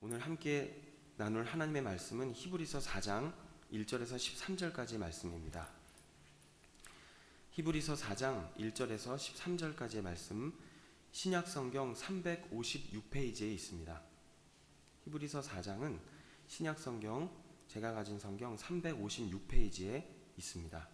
오늘 함께 나눌 하나님의 말씀은 히브리서 4장 1절에서 13절까지의 말씀입니다. 히브리서 4장 1절에서 13절까지의 말씀, 신약성경 356페이지에 있습니다. 히브리서 4장은 신약성경, 제가 가진 성경 356페이지에 있습니다.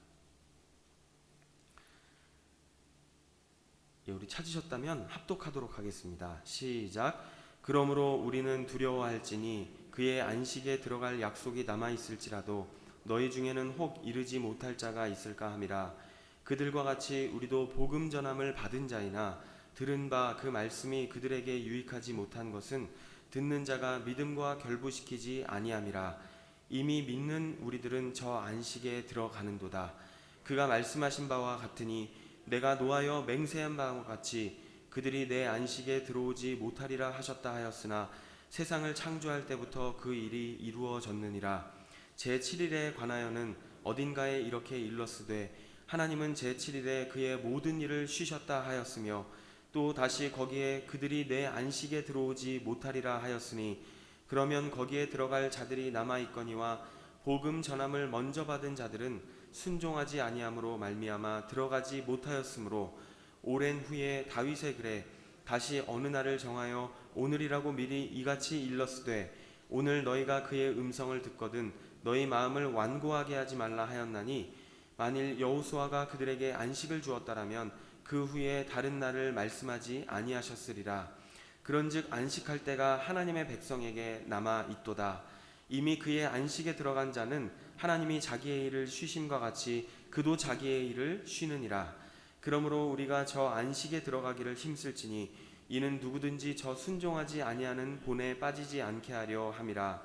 우리 찾으셨다면 합독하도록 하겠습니다. 시작. 그러므로 우리는 두려워할지니 그의 안식에 들어갈 약속이 남아있을지라도 너희 중에는 혹 이르지 못할 자가 있을까 함이라. 그들과 같이 우리도 복음 전함을 받은 자이나 들은 바 그 말씀이 그들에게 유익하지 못한 것은 듣는 자가 믿음과 결부시키지 아니함이라. 이미 믿는 우리들은 저 안식에 들어가는도다. 그가 말씀하신 바와 같으니 내가 노하여 맹세한 바와 같이 그들이 내 안식에 들어오지 못하리라 하셨다 하였으나 세상을 창조할 때부터 그 일이 이루어졌느니라. 제7일에 관하여는 어딘가에 이렇게 일렀으되 하나님은 제7일에 그의 모든 일을 쉬셨다 하였으며 또 다시 거기에 그들이 내 안식에 들어오지 못하리라 하였으니 그러면 거기에 들어갈 자들이 남아있거니와 복음 전함을 먼저 받은 자들은 순종하지 아니함으로 말미암아 들어가지 못하였으므로 오랜 후에 다윗의 글에 다시 어느 날을 정하여 오늘이라고 미리 이같이 일렀으되 오늘 너희가 그의 음성을 듣거든 너희 마음을 완고하게 하지 말라 하였나니 만일 여호수아가 그들에게 안식을 주었다라면 그 후에 다른 날을 말씀하지 아니하셨으리라. 그런즉 안식할 때가 하나님의 백성에게 남아 있도다. 이미 그의 안식에 들어간 자는 하나님이 자기의 일을 쉬심과 같이 그도 자기의 일을 쉬느니라. 그러므로 우리가 저 안식에 들어가기를 힘쓸지니 이는 누구든지 저 순종하지 아니하는 본에 빠지지 않게 하려 함이라.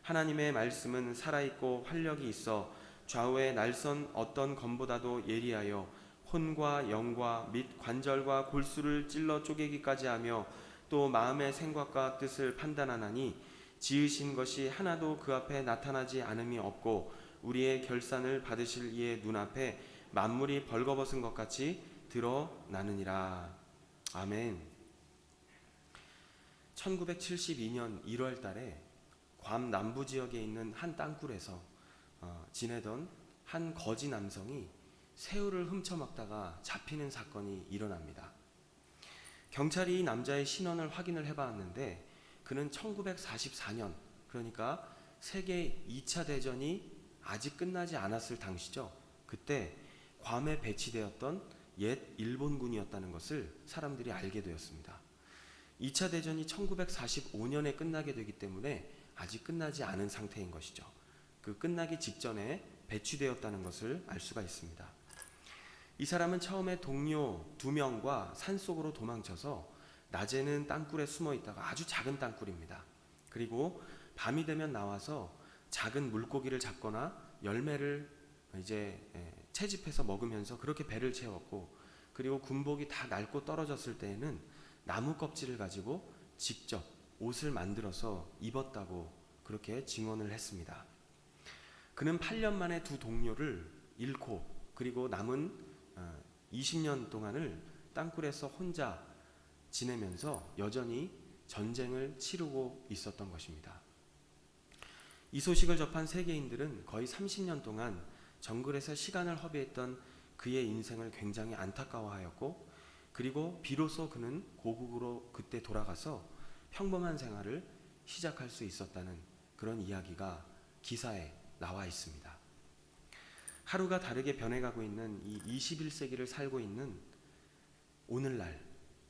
하나님의 말씀은 살아있고 활력이 있어 좌우의 날선 어떤 검보다도 예리하여 혼과 영과 및 관절과 골수를 찔러 쪼개기까지 하며 또 마음의 생각과 뜻을 판단하나니 지으신 것이 하나도 그 앞에 나타나지 않음이 없고 우리의 결산을 받으실 이의 눈앞에 만물이 벌거벗은 것 같이 드러나느니라. 아멘. 1972년 1월 달에 괌 남부 지역에 있는 한 땅굴에서 지내던 한 거지 남성이 새우를 훔쳐먹다가 잡히는 사건이 일어납니다. 경찰이 이 남자의 신원을 확인을 해봤는데 그는 1944년, 그러니까 세계 2차 대전이 아직 끝나지 않았을 당시죠. 그때 괌에 배치되었던 옛 일본군이었다는 것을 사람들이 알게 되었습니다. 2차 대전이 1945년에 끝나게 되기 때문에 아직 끝나지 않은 상태인 것이죠. 그 끝나기 직전에 배치되었다는 것을 알 수가 있습니다. 이 사람은 처음에 동료 2명과 산속으로 도망쳐서 낮에는 땅굴에 숨어 있다가, 아주 작은 땅굴입니다. 그리고 밤이 되면 나와서 작은 물고기를 잡거나 열매를 이제 채집해서 먹으면서 그렇게 배를 채웠고, 그리고 군복이 다 낡고 떨어졌을 때에는 나무 껍질을 가지고 직접 옷을 만들어서 입었다고 그렇게 증언을 했습니다. 그는 8년 만에 2 동료를 잃고 그리고 남은 20년 동안을 땅굴에서 혼자 지내면서 여전히 전쟁을 치르고 있었던 것입니다. 이 소식을 접한 세계인들은 거의 30년 동안 정글에서 시간을 허비했던 그의 인생을 굉장히 안타까워하였고, 그리고 비로소 그는 고국으로 그때 돌아가서 평범한 생활을 시작할 수 있었다는 그런 이야기가 기사에 나와 있습니다. 하루가 다르게 변해가고 있는 이 21세기를 살고 있는 오늘날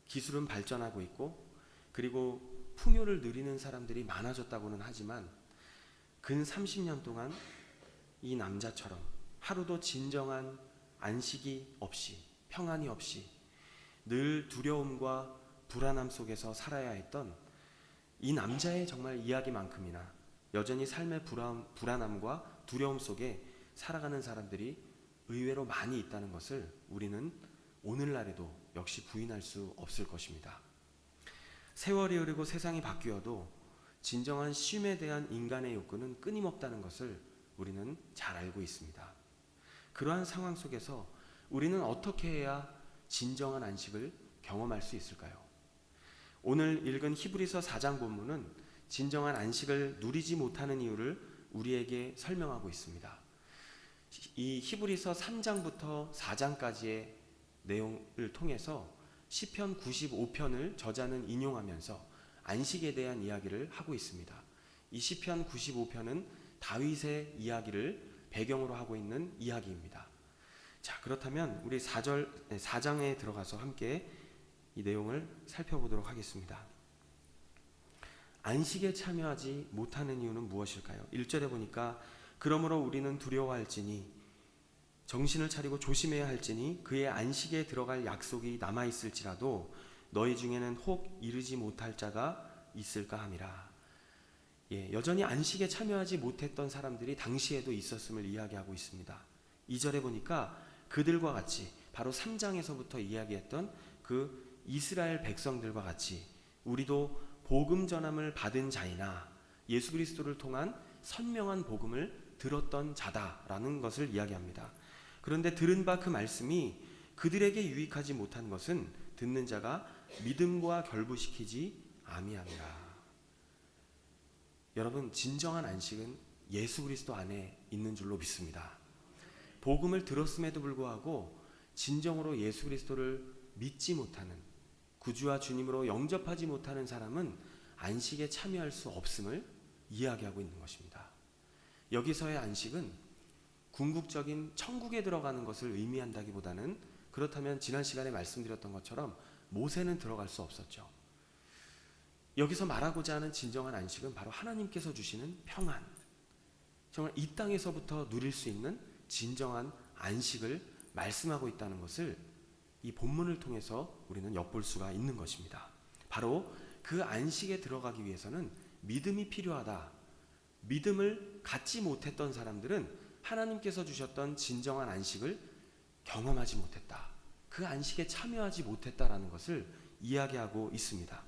기술은 발전하고 있고, 그리고 풍요를 누리는 사람들이 많아졌다고는 하지만 근 30년 동안 이 남자처럼 하루도 진정한 안식이 없이, 평안이 없이 늘 두려움과 불안함 속에서 살아야 했던 이 남자의 정말 이야기만큼이나 여전히 삶의 불안함과 두려움 속에 살아가는 사람들이 의외로 많이 있다는 것을 우리는 오늘날에도 역시 부인할 수 없을 것입니다. 세월이 흐르고 세상이 바뀌어도 진정한 쉼에 대한 인간의 욕구는 끊임없다는 것을 우리는 잘 알고 있습니다. 그러한 상황 속에서 우리는 어떻게 해야 진정한 안식을 경험할 수 있을까요? 오늘 읽은 히브리서 4장 본문은 진정한 안식을 누리지 못하는 이유를 우리에게 설명하고 있습니다. 이 히브리서 3장부터 4장까지의 내용을 통해서 시편 95편을 저자는 인용하면서 안식에 대한 이야기를 하고 있습니다. 이 시편 95편은 다윗의 이야기를 배경으로 하고 있는 이야기입니다. 자, 그렇다면 우리 4장에 들어가서 함께 이 내용을 살펴보도록 하겠습니다. 안식에 참여하지 못하는 이유는 무엇일까요? 1절에 보니까 그러므로 우리는 두려워할지니 정신을 차리고 조심해야 할지니 그의 안식에 들어갈 약속이 남아있을지라도 너희 중에는 혹 이르지 못할 자가 있을까 함이라. 여전히 안식에 참여하지 못했던 사람들이 당시에도 있었음을 이야기하고 있습니다. 2절에 보니까 그들과 같이 바로 3장에서부터 이야기했던 그 이스라엘 백성들과 같이 우리도 복음 전함을 받은 자이나 예수 그리스도를 통한 선명한 복음을 들었던 자다라는 것을 이야기합니다. 그런데 들은 바 그 말씀이 그들에게 유익하지 못한 것은 듣는 자가 믿음과 결부시키지 아미함이라. 여러분, 진정한 안식은 예수 그리스도 안에 있는 줄로 믿습니다. 복음을 들었음에도 불구하고 진정으로 예수 그리스도를 믿지 못하는, 구주와 주님으로 영접하지 못하는 사람은 안식에 참여할 수 없음을 이야기하고 있는 것입니다. 여기서의 안식은 궁극적인 천국에 들어가는 것을 의미한다기보다는, 그렇다면 지난 시간에 말씀드렸던 것처럼 모세는 들어갈 수 없었죠. 여기서 말하고자 하는 진정한 안식은 바로 하나님께서 주시는 평안, 정말 이 땅에서부터 누릴 수 있는 진정한 안식을 말씀하고 있다는 것을 이 본문을 통해서 우리는 엿볼 수가 있는 것입니다. 바로 그 안식에 들어가기 위해서는 믿음이 필요하다. 믿음을 갖지 못했던 사람들은 하나님께서 주셨던 진정한 안식을 경험하지 못했다. 그 안식에 참여하지 못했다라는 것을 이야기하고 있습니다.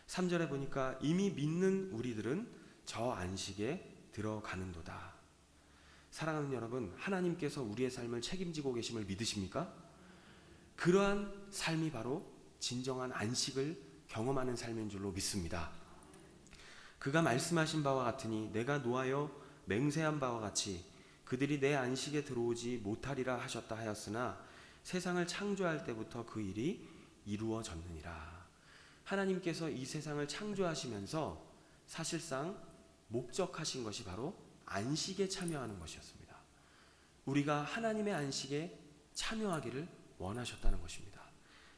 3절에 보니까 이미 믿는 우리들은 저 안식에 들어가는도다. 사랑하는 여러분, 하나님께서 우리의 삶을 책임지고 계심을 믿으십니까? 그러한 삶이 바로 진정한 안식을 경험하는 삶인 줄로 믿습니다. 그가 말씀하신 바와 같으니 내가 노하여 맹세한 바와 같이 그들이 내 안식에 들어오지 못하리라 하셨다 하였으나 세상을 창조할 때부터 그 일이 이루어졌느니라. 하나님께서 이 세상을 창조하시면서 사실상 목적하신 것이 바로 안식에 참여하는 것이었습니다. 우리가 하나님의 안식에 참여하기를 원하셨다는 것입니다.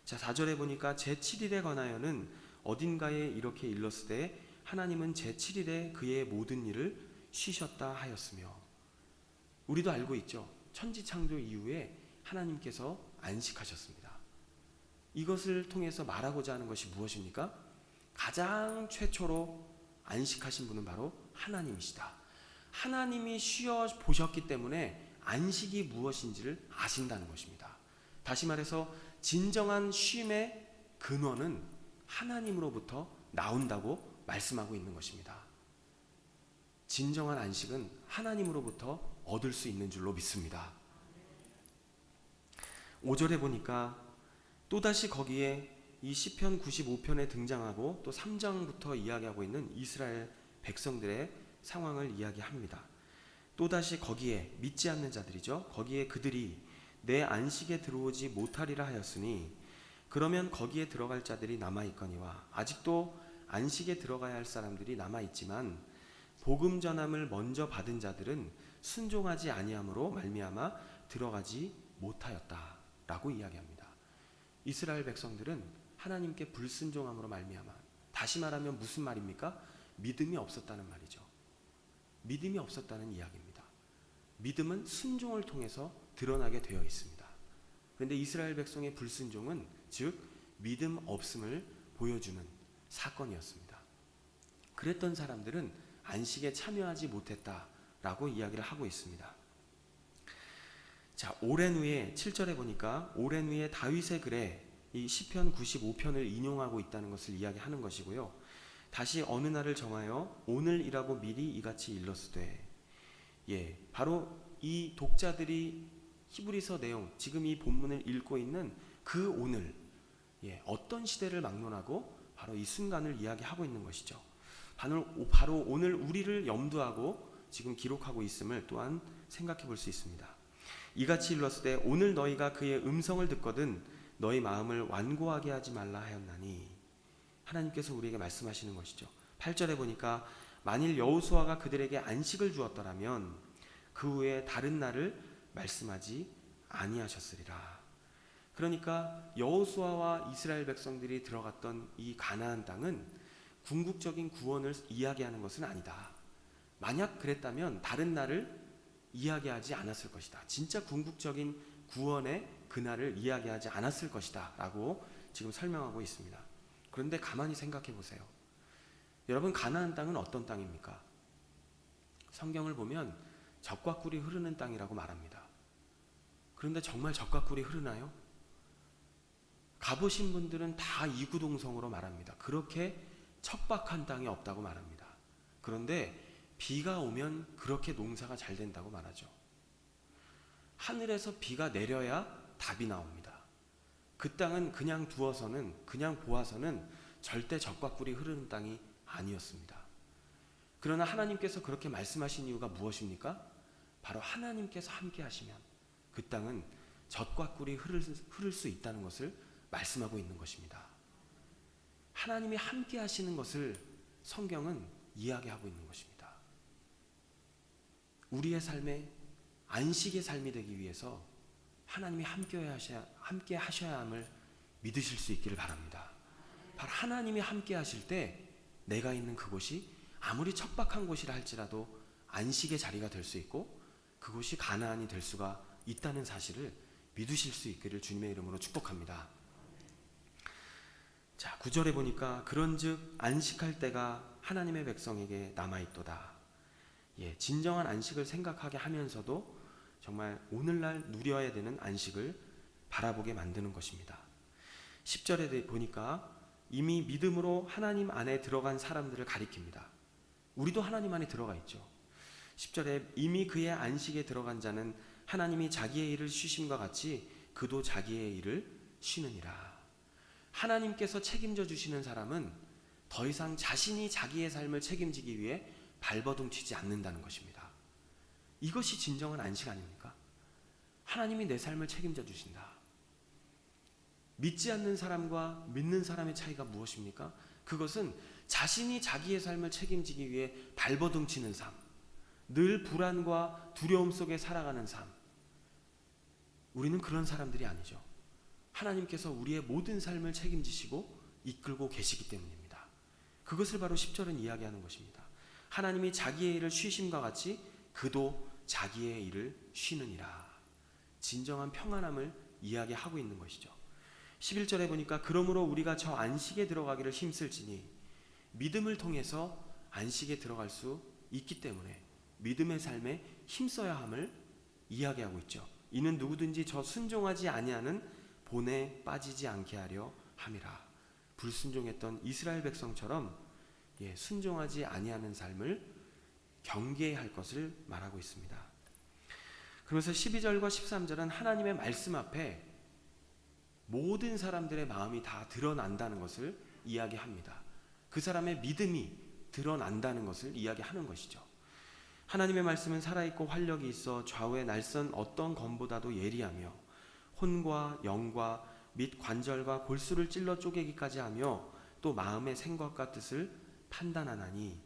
자, 4절에 보니까 제7일에 관하여는 어딘가에 이렇게 일렀으되 하나님은 제7일에 그의 모든 일을 쉬셨다 하였으며, 우리도 알고 있죠. 천지창조 이후에 하나님께서 안식하셨습니다. 이것을 통해서 말하고자 하는 것이 무엇입니까? 가장 최초로 안식하신 분은 바로 하나님이시다. 하나님이 쉬어 보셨기 때문에 안식이 무엇인지를 아신다는 것입니다. 다시 말해서 진정한 쉼의 근원은 하나님으로부터 나온다고 말씀하고 있는 것입니다. 진정한 안식은 하나님으로부터 얻을 수 있는 줄로 믿습니다. 5절에 보니까 또다시 거기에 이 시편 95편에 등장하고 또 3장부터 이야기하고 있는 이스라엘 백성들의 상황을 이야기합니다. 또다시 거기에 믿지 않는 자들이죠. 거기에 그들이 내 안식에 들어오지 못하리라 하였으니 그러면 거기에 들어갈 자들이 남아있거니와 아직도 안식에 들어가야 할 사람들이 남아있지만 복음 전함을 먼저 받은 자들은 순종하지 아니함으로 말미암아 들어가지 못하였다라고 이야기합니다. 이스라엘 백성들은 하나님께 불순종함으로 말미암아, 다시 말하면 무슨 말입니까? 믿음이 없었다는 말이죠. 믿음이 없었다는 이야기입니다. 믿음은 순종을 통해서 드러나게 되어 있습니다. 그런데 이스라엘 백성의 불순종은 즉 믿음 없음을 보여주는 사건이었습니다. 그랬던 사람들은 안식에 참여하지 못했다라고 이야기를 하고 있습니다. 자, 오랜 후에 7절에 보니까 오랜 후에 다윗의 글에 이 시편 95편을 인용하고 있다는 것을 이야기하는 것이고요. 다시 어느 날을 정하여 오늘이라고 미리 이같이 일렀으되, 바로 이 독자들이 히브리서 내용, 지금 이 본문을 읽고 있는 그 오늘, 어떤 시대를 막론하고 바로 이 순간을 이야기하고 있는 것이죠. 바로 오늘 우리를 염두하고 지금 기록하고 있음을 또한 생각해 볼 수 있습니다. 이같이 일렀을 때 오늘 너희가 그의 음성을 듣거든 너희 마음을 완고하게 하지 말라 하였나니, 하나님께서 우리에게 말씀하시는 것이죠. 8절에 보니까 만일 여호수아가 그들에게 안식을 주었더라면 그 후에 다른 날을 말씀하지 아니하셨으리라. 그러니까 여호수아와 이스라엘 백성들이 들어갔던 이 가나안 땅은 궁극적인 구원을 이야기하는 것은 아니다. 만약 그랬다면 다른 날을 이야기하지 않았을 것이다. 진짜 궁극적인 구원의 그날을 이야기하지 않았을 것이다 라고 지금 설명하고 있습니다. 그런데 가만히 생각해 보세요. 여러분, 가나안 땅은 어떤 땅입니까? 성경을 보면 젖과 꿀이 흐르는 땅이라고 말합니다. 그런데 정말 젖과 꿀이 흐르나요? 가보신 분들은 다 이구동성으로 말합니다. 그렇게 척박한 땅이 없다고 말합니다. 그런데 비가 오면 그렇게 농사가 잘 된다고 말하죠. 하늘에서 비가 내려야 답이 나옵니다. 그 땅은 그냥 두어서는, 그냥 보아서는 절대 젖과 꿀이 흐르는 땅이 아니었습니다. 그러나 하나님께서 그렇게 말씀하신 이유가 무엇입니까? 바로 하나님께서 함께 하시면 그 땅은 젖과 꿀이 흐를 수 있다는 것을 말씀하고 있는 것입니다. 하나님이 함께 하시는 것을 성경은 이야기하고 있는 것입니다. 우리의 삶에 안식의 삶이 되기 위해서 하나님이 함께 하셔야 함을 믿으실 수 있기를 바랍니다. 바로 하나님이 함께 하실 때 내가 있는 그곳이 아무리 척박한 곳이라 할지라도 안식의 자리가 될 수 있고 그곳이 가나안이 될 수가 있다는 사실을 믿으실 수 있기를 주님의 이름으로 축복합니다. 자, 9절에 보니까 그런즉 안식할 때가 하나님의 백성에게 남아있도다. 진정한 안식을 생각하게 하면서도 정말 오늘날 누려야 되는 안식을 바라보게 만드는 것입니다. 10절에 보니까 이미 믿음으로 하나님 안에 들어간 사람들을 가리킵니다. 우리도 하나님 안에 들어가 있죠. 10절에 이미 그의 안식에 들어간 자는 하나님이 자기의 일을 쉬심과 같이 그도 자기의 일을 쉬느니라. 하나님께서 책임져 주시는 사람은 더 이상 자신이 자기의 삶을 책임지기 위해 발버둥 치지 않는다는 것입니다. 이것이 진정한 안식 아닙니까? 하나님이 내 삶을 책임져 주신다. 믿지 않는 사람과 믿는 사람의 차이가 무엇입니까? 그것은 자신이 자기의 삶을 책임지기 위해 발버둥 치는 삶, 늘 불안과 두려움 속에 살아가는 삶. 우리는 그런 사람들이 아니죠. 하나님께서 우리의 모든 삶을 책임지시고 이끌고 계시기 때문입니다. 그것을 바로 10절은 이야기하는 것입니다. 하나님이 자기의 일을 쉬심과 같이 그도 자기의 일을 쉬느니라. 진정한 평안함을 이야기하고 있는 것이죠. 11절에 보니까 그러므로 우리가 저 안식에 들어가기를 힘쓸지니, 믿음을 통해서 안식에 들어갈 수 있기 때문에 믿음의 삶에 힘써야 함을 이야기하고 있죠. 이는 누구든지 저 순종하지 아니하는 본에 빠지지 않게 하려 함이라. 불순종했던 이스라엘 백성처럼 순종하지 아니하는 삶을 경계해야 할 것을 말하고 있습니다. 그러면서 12절과 13절은 하나님의 말씀 앞에 모든 사람들의 마음이 다 드러난다는 것을 이야기합니다. 그 사람의 믿음이 드러난다는 것을 이야기하는 것이죠. 하나님의 말씀은 살아있고 활력이 있어 좌우의 날선 어떤 검보다도 예리하며 혼과 영과 및 관절과 골수를 찔러 쪼개기까지 하며 또 마음의 생각과 뜻을 판단하나니,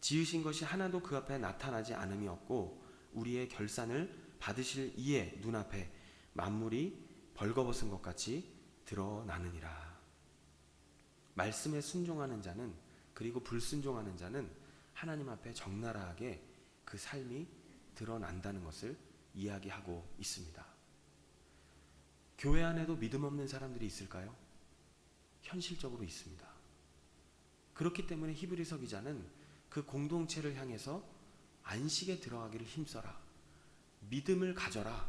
지으신 것이 하나도 그 앞에 나타나지 않음이 없고 우리의 결산을 받으실 이의 눈앞에 만물이 벌거벗은 것 같이 드러나느니라. 말씀에 순종하는 자는, 그리고 불순종하는 자는 하나님 앞에 적나라하게 그 삶이 드러난다는 것을 이야기하고 있습니다. 교회 안에도 믿음 없는 사람들이 있을까요? 현실적으로 있습니다. 그렇기 때문에 히브리서 기자는 그 공동체를 향해서 안식에 들어가기를 힘써라, 믿음을 가져라,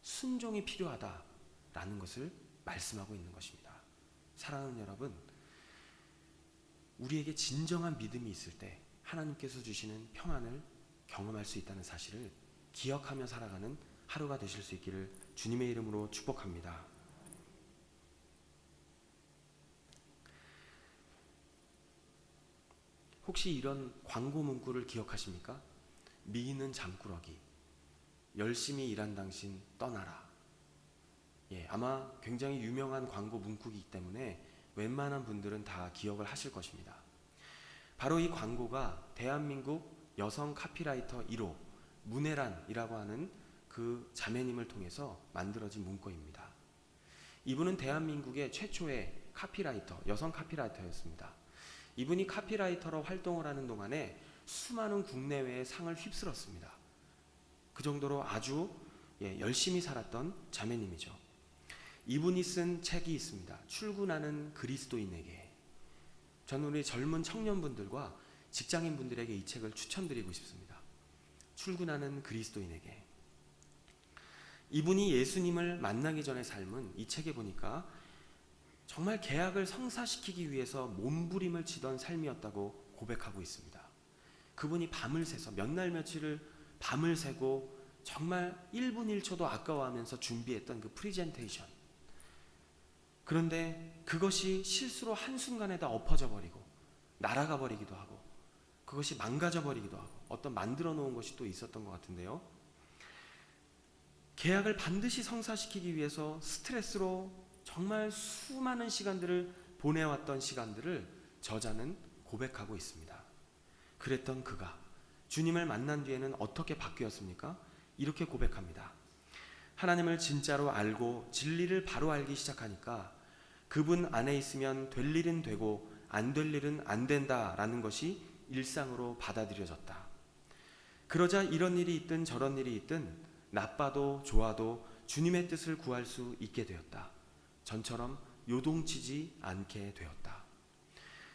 순종이 필요하다라는 것을 말씀하고 있는 것입니다. 사랑하는 여러분, 우리에게 진정한 믿음이 있을 때 하나님께서 주시는 평안을 경험할 수 있다는 사실을 기억하며 살아가는 하루가 되실 수 있기를 주님의 이름으로 축복합니다. 혹시 이런 광고 문구를 기억하십니까? 미인은 잠꾸러기, 열심히 일한 당신 떠나라. 예, 아마 굉장히 유명한 광고 문구이기 때문에 웬만한 분들은 다 기억을 하실 것입니다. 바로 이 광고가 대한민국 여성 카피라이터 1호 문혜란이라고 하는 그 자매님을 통해서 만들어진 문구입니다. 이분은 대한민국의 최초의 카피라이터, 여성 카피라이터였습니다. 이분이 카피라이터로 활동을 하는 동안에 수많은 국내외의 상을 휩쓸었습니다. 그 정도로 아주 열심히 살았던 자매님이죠. 이분이 쓴 책이 있습니다. 출근하는 그리스도인에게. 저는 우리 젊은 청년분들과 직장인분들에게 이 책을 추천드리고 싶습니다. 출근하는 그리스도인에게. 이분이 예수님을 만나기 전의 삶은 이 책에 보니까 정말 계약을 성사시키기 위해서 몸부림을 치던 삶이었다고 고백하고 있습니다. 그분이 밤을 새서 몇 날 며칠을 밤을 새고 정말 1분 1초도 아까워하면서 준비했던 그 프리젠테이션. 그런데 그것이 실수로 한순간에 다 엎어져 버리고 날아가 버리기도 하고 그것이 망가져 버리기도 하고 어떤 만들어 놓은 것이 또 있었던 것 같은데요. 계약을 반드시 성사시키기 위해서 스트레스로 정말 수많은 시간들을 보내왔던 시간들을 저자는 고백하고 있습니다. 그랬던 그가 주님을 만난 뒤에는 어떻게 바뀌었습니까? 이렇게 고백합니다. 하나님을 진짜로 알고 진리를 바로 알기 시작하니까 그분 안에 있으면 될 일은 되고 안 될 일은 안 된다라는 것이 일상으로 받아들여졌다. 그러자 이런 일이 있든 저런 일이 있든 나빠도 좋아도 주님의 뜻을 구할 수 있게 되었다. 전처럼 요동치지 않게 되었다.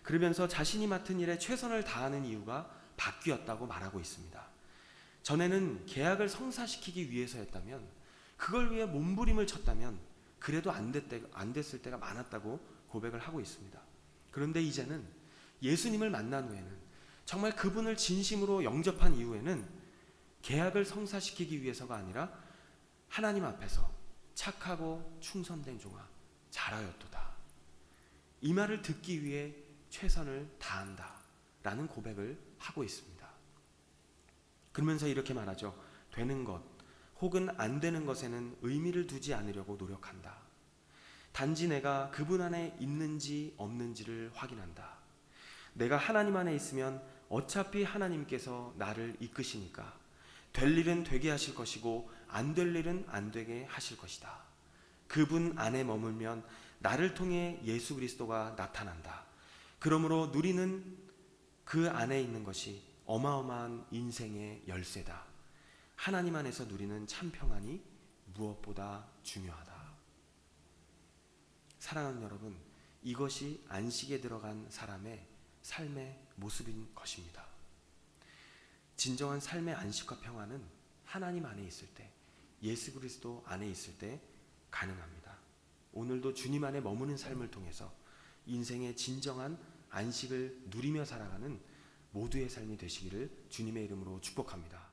그러면서 자신이 맡은 일에 최선을 다하는 이유가 바뀌었다고 말하고 있습니다. 전에는 계약을 성사시키기 위해서였다면, 그걸 위해 몸부림을 쳤다면 그래도 안 됐을 때가 많았다고 고백을 하고 있습니다. 그런데 이제는 예수님을 만난 후에는, 정말 그분을 진심으로 영접한 이후에는 계약을 성사시키기 위해서가 아니라 하나님 앞에서 착하고 충성된 종아 잘하였도다, 이 말을 듣기 위해 최선을 다한다 라는 고백을 하고 있습니다. 그러면서 이렇게 말하죠. 되는 것 혹은 안 되는 것에는 의미를 두지 않으려고 노력한다. 단지 내가 그분 안에 있는지 없는지를 확인한다. 내가 하나님 안에 있으면 어차피 하나님께서 나를 이끄시니까 될 일은 되게 하실 것이고 안 될 일은 안 되게 하실 것이다. 그분 안에 머물면 나를 통해 예수 그리스도가 나타난다. 그러므로 누리는 그 안에 있는 것이 어마어마한 인생의 열쇠다. 하나님 안에서 누리는 참 평안이 무엇보다 중요하다. 사랑하는 여러분, 이것이 안식에 들어간 사람의 삶의 모습인 것입니다. 진정한 삶의 안식과 평안은 하나님 안에 있을 때, 예수 그리스도 안에 있을 때 가능합니다. 오늘도 주님 안에 머무는 삶을 통해서 인생의 진정한 안식을 누리며 살아가는 모두의 삶이 되시기를 주님의 이름으로 축복합니다.